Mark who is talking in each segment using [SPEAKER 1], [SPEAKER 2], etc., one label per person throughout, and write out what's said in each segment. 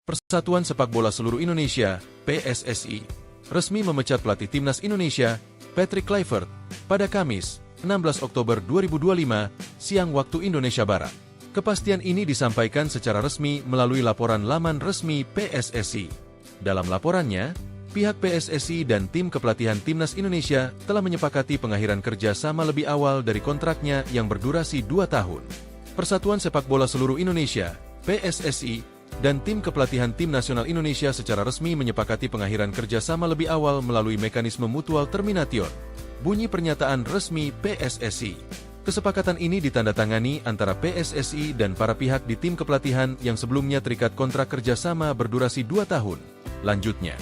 [SPEAKER 1] Persatuan Sepak Bola Seluruh Indonesia, PSSI, resmi memecat pelatih Timnas Indonesia, Patrick Kluivert, pada Kamis, 16 Oktober 2025, siang waktu Indonesia Barat. Kepastian ini disampaikan secara resmi melalui laporan laman resmi PSSI. Dalam laporannya, pihak PSSI dan tim kepelatihan Timnas Indonesia telah menyepakati pengakhiran kerja sama lebih awal dari kontraknya yang berdurasi 2 tahun. Persatuan Sepak Bola Seluruh Indonesia, PSSI, dan tim kepelatihan Tim Nasional Indonesia secara resmi menyepakati pengakhiran kerjasama lebih awal melalui mekanisme mutual termination. Bunyi pernyataan resmi PSSI. Kesepakatan ini ditandatangani antara PSSI dan para pihak di tim kepelatihan yang sebelumnya terikat kontrak kerjasama berdurasi 2 tahun. Lanjutnya,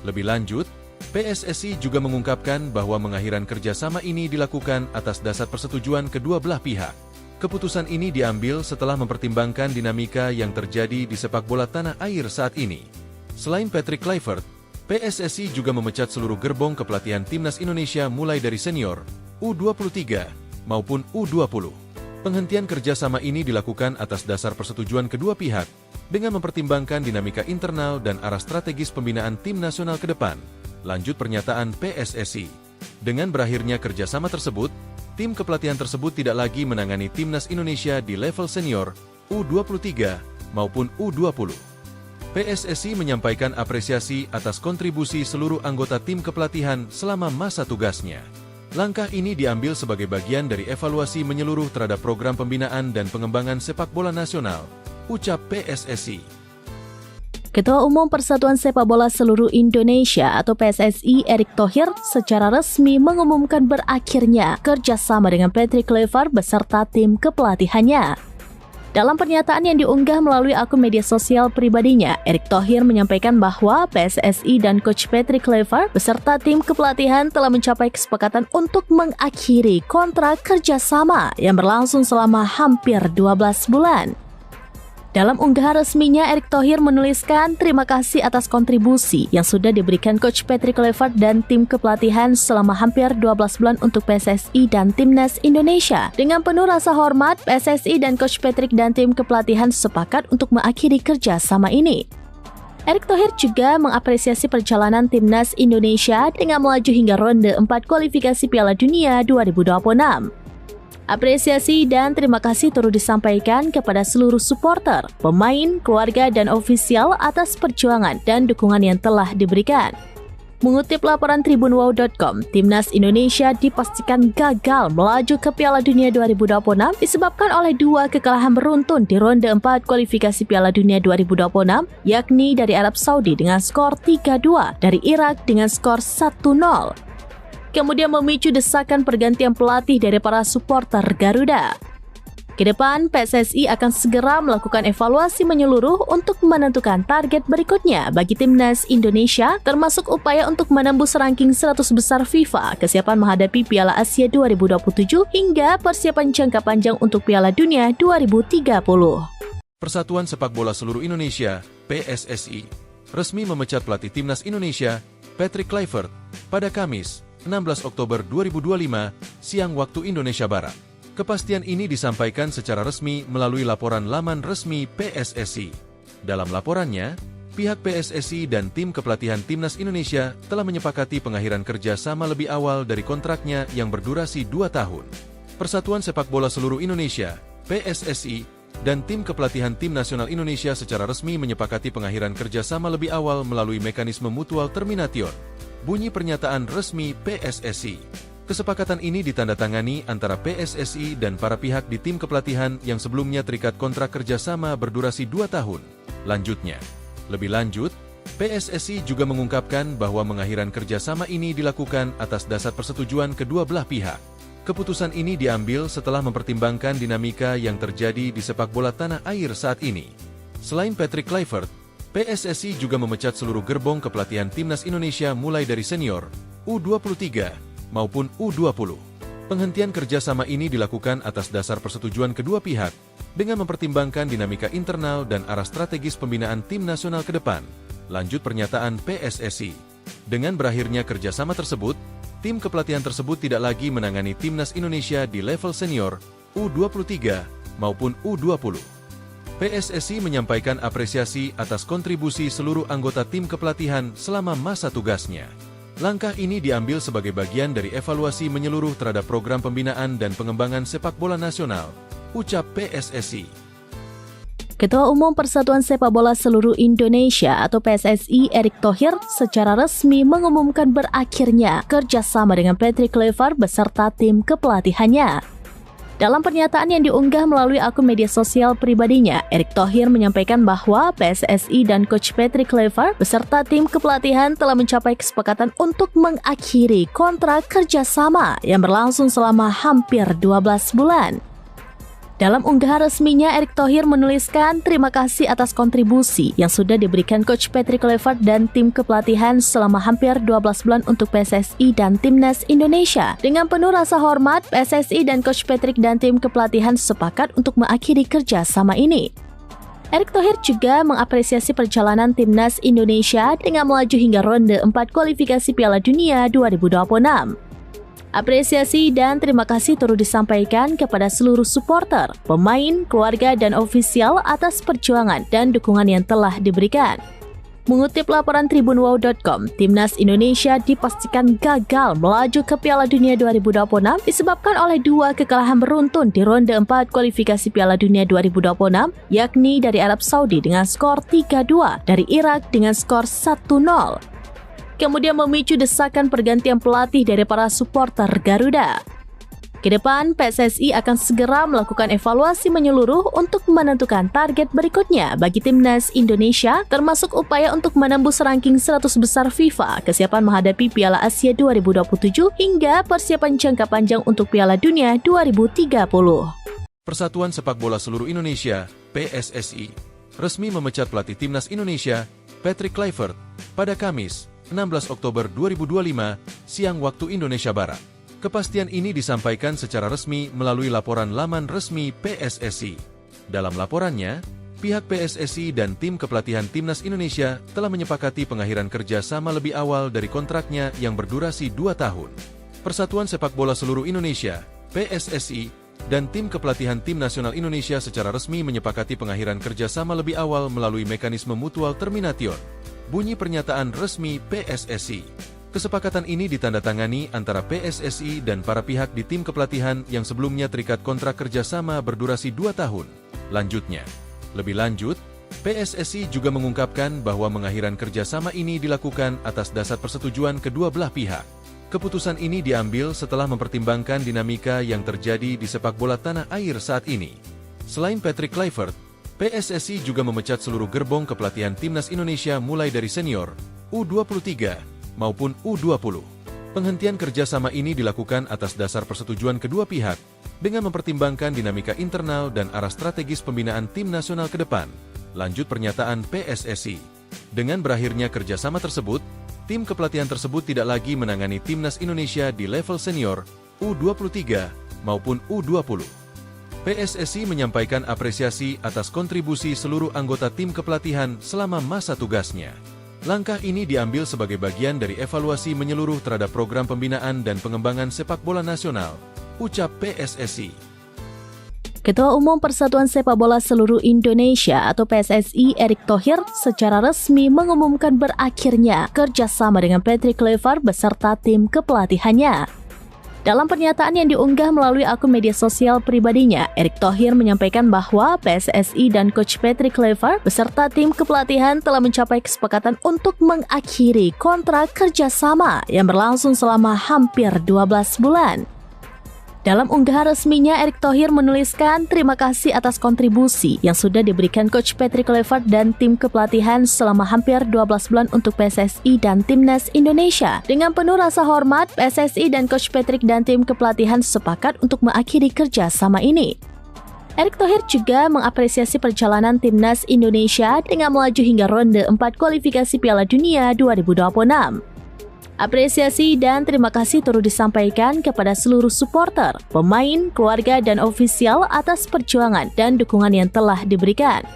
[SPEAKER 1] lebih lanjut, PSSI juga mengungkapkan bahwa pengakhiran kerjasama ini dilakukan atas dasar persetujuan kedua belah pihak. Keputusan ini diambil setelah mempertimbangkan dinamika yang terjadi di sepak bola tanah air saat ini. Selain Patrick Kluivert, PSSI juga memecat seluruh gerbong kepelatihan Timnas Indonesia mulai dari senior, U23, maupun U20. Penghentian kerjasama ini dilakukan atas dasar persetujuan kedua pihak, dengan mempertimbangkan dinamika internal dan arah strategis pembinaan tim nasional ke depan. Lanjut pernyataan PSSI. Dengan berakhirnya kerjasama tersebut, tim kepelatihan tersebut tidak lagi menangani Timnas Indonesia di level senior, U23, maupun U20. PSSI menyampaikan apresiasi atas kontribusi seluruh anggota tim kepelatihan selama masa tugasnya. Langkah ini diambil sebagai bagian dari evaluasi menyeluruh terhadap program pembinaan dan pengembangan sepak bola nasional, ucap PSSI.
[SPEAKER 2] Ketua Umum Persatuan Sepak Bola Seluruh Indonesia atau PSSI Erick Thohir secara resmi mengumumkan berakhirnya kerjasama dengan Patrick Kluivert beserta tim kepelatihannya. Dalam pernyataan yang diunggah melalui akun media sosial pribadinya, Erick Thohir menyampaikan bahwa PSSI dan Coach Patrick Kluivert beserta tim kepelatihan telah mencapai kesepakatan untuk mengakhiri kontrak kerjasama yang berlangsung selama hampir 12 bulan. Dalam unggahan resminya, Erick Thohir menuliskan terima kasih atas kontribusi yang sudah diberikan Coach Patrick Kluivert dan tim kepelatihan selama hampir 12 bulan untuk PSSI dan Timnas Indonesia. Dengan penuh rasa hormat, PSSI dan Coach Patrick dan tim kepelatihan sepakat untuk mengakhiri kerja sama ini. Erick Thohir juga mengapresiasi perjalanan Timnas Indonesia dengan melaju hingga ronde 4 kualifikasi Piala Dunia 2026. Apresiasi dan terima kasih turut disampaikan kepada seluruh supporter, pemain, keluarga, dan ofisial atas perjuangan dan dukungan yang telah diberikan. Mengutip laporan tribunwow.com, Timnas Indonesia dipastikan gagal melaju ke Piala Dunia 2026 disebabkan oleh 2 kekalahan beruntun di ronde 4 kualifikasi Piala Dunia 2026, yakni dari Arab Saudi dengan skor 3-2, dari Irak dengan skor 1-0. Kemudian memicu desakan pergantian pelatih dari para supporter Garuda. Kedepan, PSSI akan segera melakukan evaluasi menyeluruh untuk menentukan target berikutnya bagi Timnas Indonesia, termasuk upaya untuk menembus ranking 100 besar FIFA, kesiapan menghadapi Piala Asia 2027, hingga persiapan jangka panjang untuk Piala Dunia 2030.
[SPEAKER 1] Persatuan Sepak Bola Seluruh Indonesia, PSSI, resmi memecat pelatih Timnas Indonesia, Patrick Kluivert, pada Kamis, 16 Oktober 2025, siang waktu Indonesia Barat. Kepastian ini disampaikan secara resmi melalui laporan laman resmi PSSI. Dalam laporannya, pihak PSSI dan tim kepelatihan Timnas Indonesia telah menyepakati pengakhiran kerja sama lebih awal dari kontraknya yang berdurasi 2 tahun. Persatuan Sepak Bola Seluruh Indonesia, PSSI, dan tim kepelatihan Tim Nasional Indonesia secara resmi menyepakati pengakhiran kerjasama lebih awal melalui mekanisme mutual termination. Bunyi pernyataan resmi PSSI. Kesepakatan ini ditandatangani antara PSSI dan para pihak di tim kepelatihan yang sebelumnya terikat kontrak kerjasama berdurasi 2 tahun. Lanjutnya, lebih lanjut, PSSI juga mengungkapkan bahwa pengakhiran kerjasama ini dilakukan atas dasar persetujuan kedua belah pihak. Keputusan ini diambil setelah mempertimbangkan dinamika yang terjadi di sepak bola tanah air saat ini. Selain Patrick Kluivert, PSSI juga memecat seluruh gerbong kepelatihan Timnas Indonesia mulai dari senior, U23, maupun U20. Penghentian kerjasama ini dilakukan atas dasar persetujuan kedua pihak, dengan mempertimbangkan dinamika internal dan arah strategis pembinaan tim nasional ke depan. Lanjut pernyataan PSSI. Dengan berakhirnya kerjasama tersebut, tim kepelatihan tersebut tidak lagi menangani Timnas Indonesia di level senior, U23, maupun U20. PSSI menyampaikan apresiasi atas kontribusi seluruh anggota tim kepelatihan selama masa tugasnya. Langkah ini diambil sebagai bagian dari evaluasi menyeluruh terhadap program pembinaan dan pengembangan sepak bola nasional, ucap PSSI.
[SPEAKER 2] Ketua Umum Persatuan Sepak Bola Seluruh Indonesia atau PSSI Erick Thohir secara resmi mengumumkan berakhirnya kerjasama dengan Patrick Kluivert beserta tim kepelatihannya. Dalam pernyataan yang diunggah melalui akun media sosial pribadinya, Erick Thohir menyampaikan bahwa PSSI dan Coach Patrick Kluivert beserta tim kepelatihan telah mencapai kesepakatan untuk mengakhiri kontrak kerjasama yang berlangsung selama hampir 12 bulan. Dalam unggahan resminya, Erick Thohir menuliskan terima kasih atas kontribusi yang sudah diberikan Coach Patrick Kluivert dan tim kepelatihan selama hampir 12 bulan untuk PSSI dan Timnas Indonesia. Dengan penuh rasa hormat, PSSI dan Coach Patrick dan tim kepelatihan sepakat untuk mengakhiri kerjasama ini. Erick Thohir juga mengapresiasi perjalanan Timnas Indonesia dengan melaju hingga ronde 4 kualifikasi Piala Dunia 2026. Apresiasi dan terima kasih turut disampaikan kepada seluruh supporter, pemain, keluarga, dan ofisial atas perjuangan dan dukungan yang telah diberikan. Mengutip laporan tribunwow.com, Timnas Indonesia dipastikan gagal melaju ke Piala Dunia 2026 disebabkan oleh 2 kekalahan beruntun di ronde 4 kualifikasi Piala Dunia 2026, yakni dari Arab Saudi dengan skor 3-2, dari Irak dengan skor 1-0. Kemudian memicu desakan pergantian pelatih dari para supporter Garuda. Kedepan, PSSI akan segera melakukan evaluasi menyeluruh untuk menentukan target berikutnya bagi Timnas Indonesia, termasuk upaya untuk menembus ranking 100 besar FIFA, kesiapan menghadapi Piala Asia 2027, hingga persiapan jangka panjang untuk Piala Dunia 2030.
[SPEAKER 1] Persatuan Sepak Bola Seluruh Indonesia, PSSI, resmi memecat pelatih Timnas Indonesia, Patrick Kluivert, pada Kamis, 16 Oktober 2025, siang waktu Indonesia Barat. Kepastian ini disampaikan secara resmi melalui laporan laman resmi PSSI. Dalam laporannya, pihak PSSI dan tim kepelatihan Timnas Indonesia telah menyepakati pengakhiran kerja sama lebih awal dari kontraknya yang berdurasi 2 tahun. Persatuan Sepak Bola Seluruh Indonesia, PSSI, dan tim kepelatihan Tim Nasional Indonesia secara resmi menyepakati pengakhiran kerja sama lebih awal melalui mekanisme mutual termination. Bunyi pernyataan resmi PSSI. Kesepakatan ini ditandatangani antara PSSI dan para pihak di tim kepelatihan yang sebelumnya terikat kontrak kerjasama berdurasi 2 tahun. Lanjutnya, lebih lanjut, PSSI juga mengungkapkan bahwa pengakhiran kerjasama ini dilakukan atas dasar persetujuan kedua belah pihak. Keputusan ini diambil setelah mempertimbangkan dinamika yang terjadi di sepak bola tanah air saat ini. Selain Patrick Kluivert, PSSI juga memecat seluruh gerbong kepelatihan Timnas Indonesia mulai dari senior, U23, maupun U20. Penghentian kerjasama ini dilakukan atas dasar persetujuan kedua pihak, dengan mempertimbangkan dinamika internal dan arah strategis pembinaan tim nasional ke depan. Lanjut pernyataan PSSI. Dengan berakhirnya kerjasama tersebut, tim kepelatihan tersebut tidak lagi menangani Timnas Indonesia di level senior, U23, maupun U20. PSSI menyampaikan apresiasi atas kontribusi seluruh anggota tim kepelatihan selama masa tugasnya. Langkah ini diambil sebagai bagian dari evaluasi menyeluruh terhadap program pembinaan dan pengembangan sepak bola nasional, ucap PSSI.
[SPEAKER 2] Ketua Umum Persatuan Sepak Bola Seluruh Indonesia atau PSSI Erick Thohir secara resmi mengumumkan berakhirnya kerjasama dengan Patrick Kluivert beserta tim kepelatihannya. Dalam pernyataan yang diunggah melalui akun media sosial pribadinya, Erick Thohir menyampaikan bahwa PSSI dan Coach Patrick Kluivert beserta tim kepelatihan telah mencapai kesepakatan untuk mengakhiri kontrak kerjasama yang berlangsung selama hampir 12 bulan. Dalam unggahan resminya, Erick Thohir menuliskan terima kasih atas kontribusi yang sudah diberikan Coach Patrick Kluivert dan tim kepelatihan selama hampir 12 bulan untuk PSSI dan Timnas Indonesia. Dengan penuh rasa hormat, PSSI dan Coach Patrick dan tim kepelatihan sepakat untuk mengakhiri kerja sama ini. Erick Thohir juga mengapresiasi perjalanan Timnas Indonesia dengan melaju hingga ronde 4 kualifikasi Piala Dunia 2026. Apresiasi dan terima kasih turut disampaikan kepada seluruh supporter, pemain, keluarga, dan ofisial atas perjuangan dan dukungan yang telah diberikan.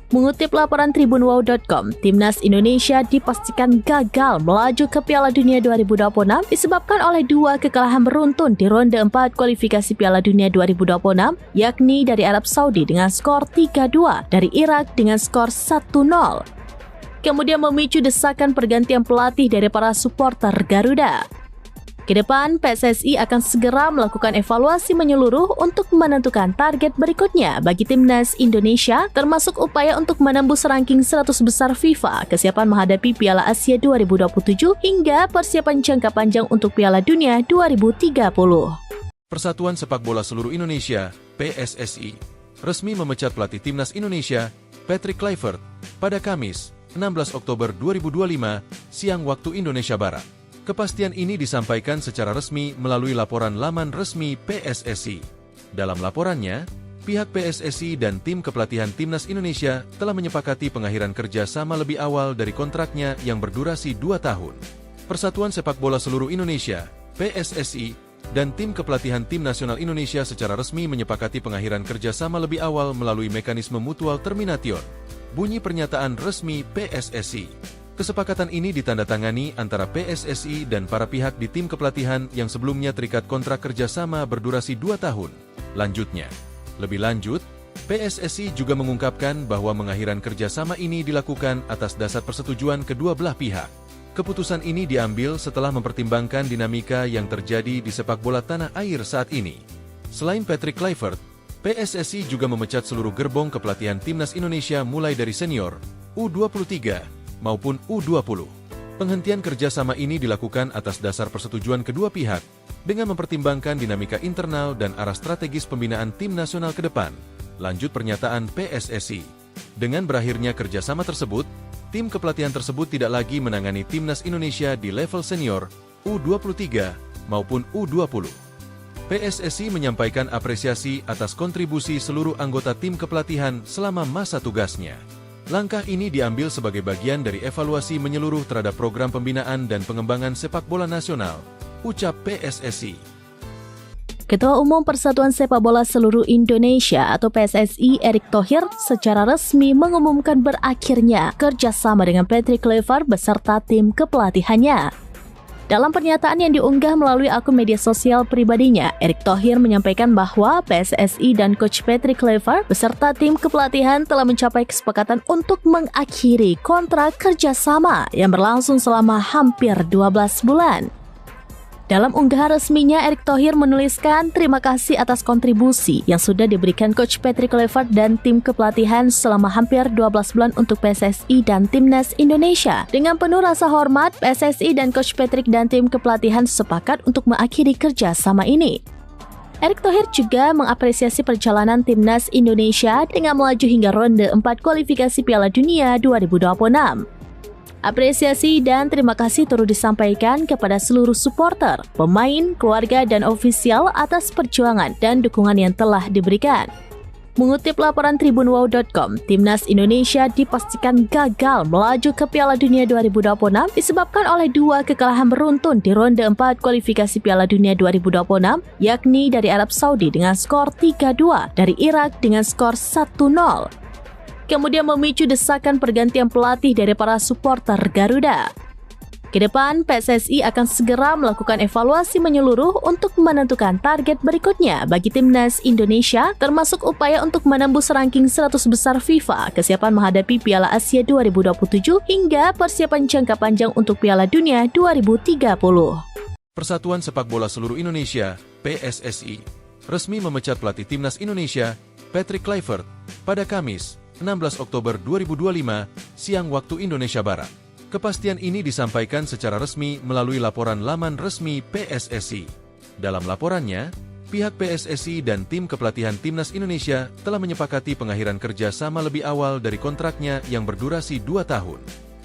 [SPEAKER 2] Mengutip laporan tribunwow.com, Timnas Indonesia dipastikan gagal melaju ke Piala Dunia 2026 disebabkan oleh 2 kekalahan beruntun di ronde 4 kualifikasi Piala Dunia 2026, yakni dari Arab Saudi dengan skor 3-2, dari Irak dengan skor 1-0. Kemudian memicu desakan pergantian pelatih dari para supporter Garuda. Kedepan, PSSI akan segera melakukan evaluasi menyeluruh untuk menentukan target berikutnya bagi Timnas Indonesia, termasuk upaya untuk menembus ranking 100 besar FIFA, kesiapan menghadapi Piala Asia 2027, hingga persiapan jangka panjang untuk Piala Dunia 2030.
[SPEAKER 1] Persatuan Sepak Bola Seluruh Indonesia, PSSI, resmi memecat pelatih Timnas Indonesia, Patrick Kluivert, pada Kamis, 16 Oktober 2025, siang waktu Indonesia Barat. Kepastian ini disampaikan secara resmi melalui laporan laman resmi PSSI. Dalam laporannya, pihak PSSI dan tim kepelatihan Timnas Indonesia telah menyepakati pengakhiran kerja sama lebih awal dari kontraknya yang berdurasi 2 tahun. Persatuan Sepak Bola Seluruh Indonesia, PSSI, dan tim kepelatihan Tim Nasional Indonesia secara resmi menyepakati pengakhiran kerja sama lebih awal melalui mekanisme mutual termination. Bunyi pernyataan resmi PSSI. Kesepakatan ini ditandatangani antara PSSI dan para pihak di tim kepelatihan yang sebelumnya terikat kontrak kerjasama berdurasi 2 tahun. Lanjutnya, lebih lanjut, PSSI juga mengungkapkan bahwa pengakhiran kerjasama ini dilakukan atas dasar persetujuan kedua belah pihak. Keputusan ini diambil setelah mempertimbangkan dinamika yang terjadi di sepak bola tanah air saat ini. Selain Patrick Kluivert, PSSI juga memecat seluruh gerbong kepelatihan Timnas Indonesia mulai dari senior, U23, maupun U20. Penghentian kerjasama ini dilakukan atas dasar persetujuan kedua pihak dengan mempertimbangkan dinamika internal dan arah strategis pembinaan tim nasional ke depan. Lanjut pernyataan PSSI. Dengan berakhirnya kerjasama tersebut, tim kepelatihan tersebut tidak lagi menangani Timnas Indonesia di level senior, U23, maupun U20. PSSI menyampaikan apresiasi atas kontribusi seluruh anggota tim kepelatihan selama masa tugasnya. Langkah ini diambil sebagai bagian dari evaluasi menyeluruh terhadap program pembinaan dan pengembangan sepak bola nasional, ucap PSSI.
[SPEAKER 2] Ketua Umum Persatuan Sepak Bola Seluruh Indonesia atau PSSI Erick Thohir secara resmi mengumumkan berakhirnya kerjasama dengan Patrick Kluivert beserta tim kepelatihannya. Dalam pernyataan yang diunggah melalui akun media sosial pribadinya, Erick Thohir menyampaikan bahwa PSSI dan Coach Patrick Kluivert beserta tim kepelatihan telah mencapai kesepakatan untuk mengakhiri kontrak kerjasama yang berlangsung selama hampir 12 bulan. Dalam unggahan resminya, Erick Thohir menuliskan terima kasih atas kontribusi yang sudah diberikan Coach Patrick Kluivert dan tim kepelatihan selama hampir 12 bulan untuk PSSI dan Timnas Indonesia. Dengan penuh rasa hormat, PSSI dan Coach Patrick dan tim kepelatihan sepakat untuk mengakhiri kerjasama ini. Erick Thohir juga mengapresiasi perjalanan Timnas Indonesia dengan melaju hingga ronde 4 kualifikasi Piala Dunia 2026. Apresiasi dan terima kasih turut disampaikan kepada seluruh supporter, pemain, keluarga, dan ofisial atas perjuangan dan dukungan yang telah diberikan. Mengutip laporan tribunwow.com, Timnas Indonesia dipastikan gagal melaju ke Piala Dunia 2026 disebabkan oleh 2 kekalahan beruntun di ronde 4 kualifikasi Piala Dunia 2026, yakni dari Arab Saudi dengan skor 3-2, dari Irak dengan skor 1-0. Kemudian memicu desakan pergantian pelatih dari para supporter Garuda. Kedepan, PSSI akan segera melakukan evaluasi menyeluruh untuk menentukan target berikutnya bagi Timnas Indonesia, termasuk upaya untuk menembus ranking 100 besar FIFA, kesiapan menghadapi Piala Asia 2027, hingga persiapan jangka panjang untuk Piala Dunia 2030.
[SPEAKER 1] Persatuan Sepak Bola Seluruh Indonesia, PSSI, resmi memecat pelatih Timnas Indonesia, Patrick Kluivert, pada Kamis, 16 Oktober 2025, siang waktu Indonesia Barat. Kepastian ini disampaikan secara resmi melalui laporan laman resmi PSSI. Dalam laporannya, pihak PSSI dan tim kepelatihan Timnas Indonesia telah menyepakati pengakhiran kerja sama lebih awal dari kontraknya yang berdurasi 2 tahun.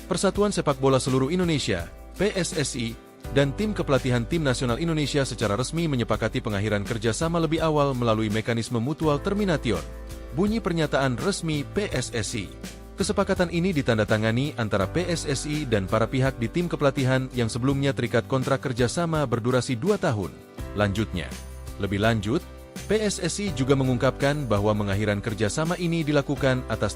[SPEAKER 1] Persatuan Sepak Bola Seluruh Indonesia, PSSI, dan tim kepelatihan Tim Nasional Indonesia secara resmi menyepakati pengakhiran kerja sama lebih awal melalui mekanisme mutual termination. Bunyi pernyataan resmi PSSI. Kesepakatan ini ditandatangani antara PSSI dan para pihak di tim kepelatihan yang sebelumnya terikat kontrak kerjasama berdurasi 2 tahun. Lanjutnya, lebih lanjut, PSSI juga mengungkapkan bahwa pengakhiran kerjasama ini dilakukan atas